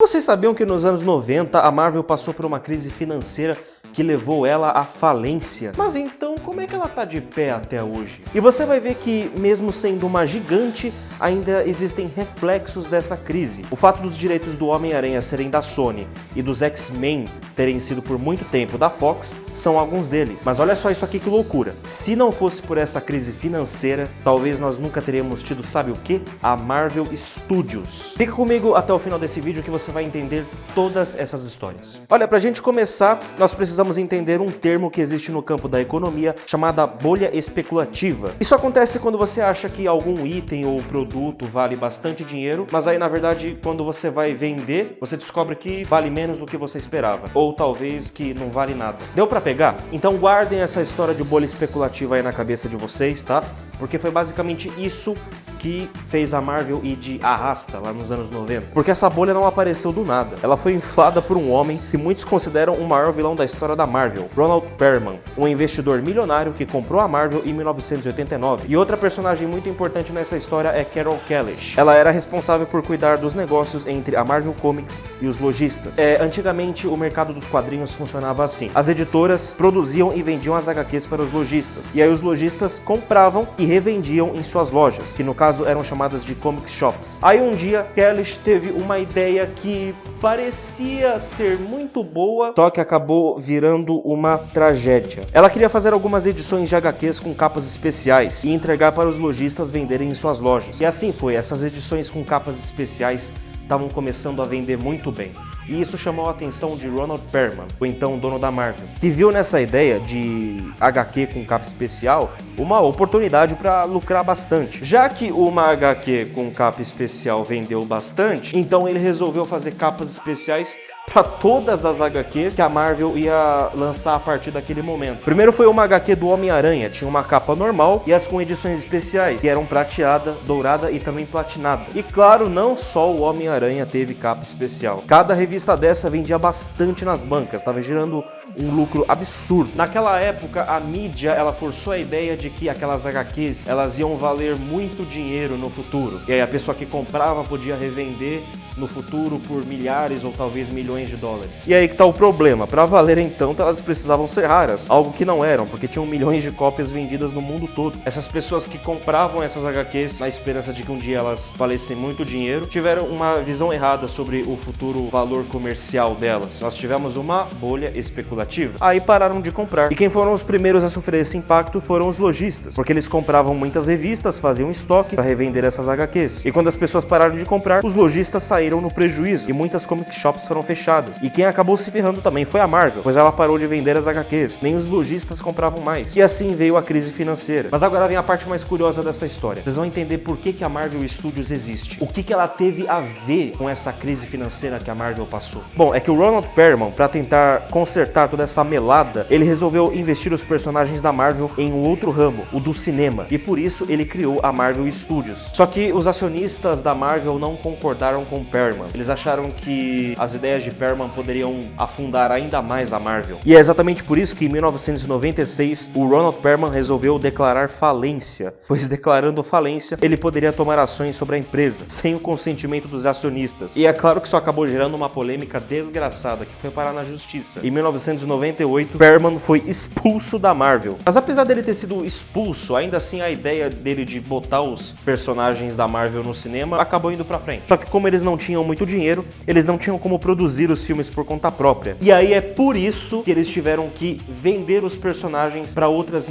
Vocês sabiam que nos anos 90 a Marvel passou por uma crise financeira que levou ela à falência? Mas então, como é que ela tá de pé até hoje? E você vai ver que, mesmo sendo uma gigante, ainda existem reflexos dessa crise. O fato dos direitos do Homem-Aranha serem da Sony e dos X-Men terem sido por muito tempo da Fox são alguns deles. Mas olha só isso aqui, que loucura. Se não fosse por essa crise financeira, talvez nós nunca teríamos tido, sabe o quê? A Marvel Studios. Fica comigo até o final desse vídeo que você vai entender todas essas histórias. Olha, pra gente começar, nós precisamos entender um termo que existe no campo da economia chamada bolha especulativa. Isso acontece quando você acha que algum item ou produto vale bastante dinheiro, mas aí na verdade quando você vai vender, você descobre que vale menos do que você esperava, ou talvez que não vale nada. Deu pra pegar? Então guardem essa história de bolha especulativa aí na cabeça de vocês, tá? Porque foi basicamente isso que fez a Marvel ir de arrasta lá nos anos 90. Porque essa bolha não apareceu do nada. Ela foi inflada por um homem que muitos consideram o maior vilão da história da Marvel, Ronald Perlman, um investidor milionário que comprou a Marvel em 1989. E outra personagem muito importante nessa história é Carol Kalish. Ela era responsável por cuidar dos negócios entre a Marvel Comics e os lojistas. Antigamente o mercado dos quadrinhos funcionava assim. As editoras produziam e vendiam as HQs para os lojistas. E aí os lojistas compravam e revendiam em suas lojas, que no caso eram chamadas de comic shops. Aí um dia, Kalish teve uma ideia que parecia ser muito boa, só que acabou virando uma tragédia. Ela queria fazer algumas edições de HQs com capas especiais e entregar para os lojistas venderem em suas lojas. E assim foi, essas edições com capas especiais estavam começando a vender muito bem. E isso chamou a atenção de Ronald Perlman, o então dono da Marvel, que viu nessa ideia de HQ com capa especial uma oportunidade para lucrar bastante. Já que uma HQ com capa especial vendeu bastante, então ele resolveu fazer capas especiais para todas as HQs que a Marvel ia lançar a partir daquele momento. Primeiro foi uma HQ do Homem-Aranha, tinha uma capa normal e as com edições especiais, que eram prateada, dourada e também platinada. E claro, não só o Homem-Aranha teve capa especial. Cada revista dessa vendia bastante nas bancas, estava gerando um lucro absurdo. Naquela época, a mídia ela forçou a ideia de que aquelas HQs elas iam valer muito dinheiro no futuro. E aí a pessoa que comprava podia revender no futuro por milhares ou talvez milhões de dólares. E aí que tá o problema, para valer então elas precisavam ser raras, algo que não eram, porque tinham milhões de cópias vendidas no mundo todo. Essas pessoas que compravam essas HQs na esperança de que um dia elas valessem muito dinheiro, tiveram uma visão errada sobre o futuro valor comercial delas. Nós tivemos uma bolha especulativa. Aí pararam de comprar. E quem foram os primeiros a sofrer esse impacto foram os lojistas, porque eles compravam muitas revistas, faziam estoque para revender essas HQs. E quando as pessoas pararam de comprar, os lojistas saíram no prejuízo e muitas comic shops foram fechadas. E quem acabou se ferrando também foi a Marvel, pois ela parou de vender as HQs. Nem os lojistas compravam mais. E assim veio a crise financeira. Mas agora vem a parte mais curiosa dessa história. Vocês vão entender por que a Marvel Studios existe. O que ela teve a ver com essa crise financeira que a Marvel passou. Bom, é que o Ronald Perlman, para tentar consertar toda essa melada, ele resolveu investir os personagens da Marvel em um outro ramo, o do cinema. E por isso ele criou a Marvel Studios. Só que os acionistas da Marvel não concordaram com Perlman. Eles acharam que as ideias de Perlman poderiam afundar ainda mais a Marvel. E é exatamente por isso que em 1996 o Ronald Perlman resolveu declarar falência, pois declarando falência ele poderia tomar ações sobre a empresa, sem o consentimento dos acionistas. E é claro que isso acabou gerando uma polêmica desgraçada que foi parar na justiça. Em 1998, Perlman foi expulso da Marvel. Mas apesar dele ter sido expulso, ainda assim a ideia dele de botar os personagens da Marvel no cinema acabou indo pra frente. Só que como eles não tinham muito dinheiro, eles não tinham como produzir os filmes por conta própria. E aí é por isso que eles tiveram que vender os personagens para outros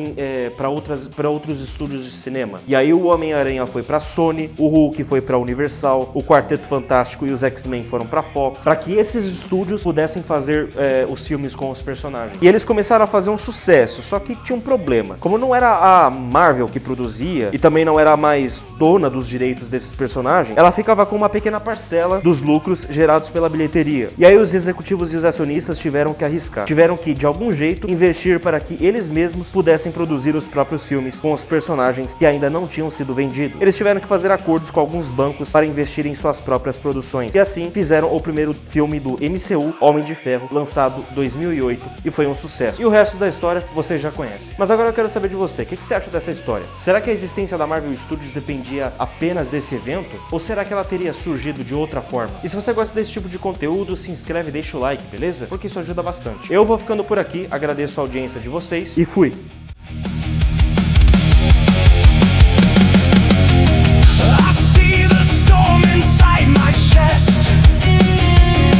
estúdios de cinema. E aí o Homem-Aranha foi pra Sony, o Hulk foi pra Universal, o Quarteto Fantástico e os X-Men foram pra Fox, para que esses estúdios pudessem fazer os filmes com os personagens. E eles começaram a fazer um sucesso, só que tinha um problema. Como não era a Marvel que produzia e também não era a mais dona dos direitos desses personagens, ela ficava com uma pequena parcela dos lucros gerados pela bilheteria. E aí os executivos e os acionistas tiveram que arriscar. Tiveram que, de algum jeito, investir para que eles mesmos pudessem produzir os próprios filmes com os personagens que ainda não tinham sido vendidos. Eles tiveram que fazer acordos com alguns bancos para investir em suas próprias produções. E assim fizeram o primeiro filme do MCU, Homem de Ferro, lançado em 2008, e foi um sucesso. E o resto da história vocês já conhecem. Mas agora eu quero saber de você, o que você acha dessa história? Será que a existência da Marvel Studios dependia apenas desse evento? Ou será que ela teria surgido de outra forma. E se você gosta desse tipo de conteúdo, se inscreve e deixa o like, beleza? Porque isso ajuda bastante. Eu vou ficando por aqui, agradeço a audiência de vocês e fui!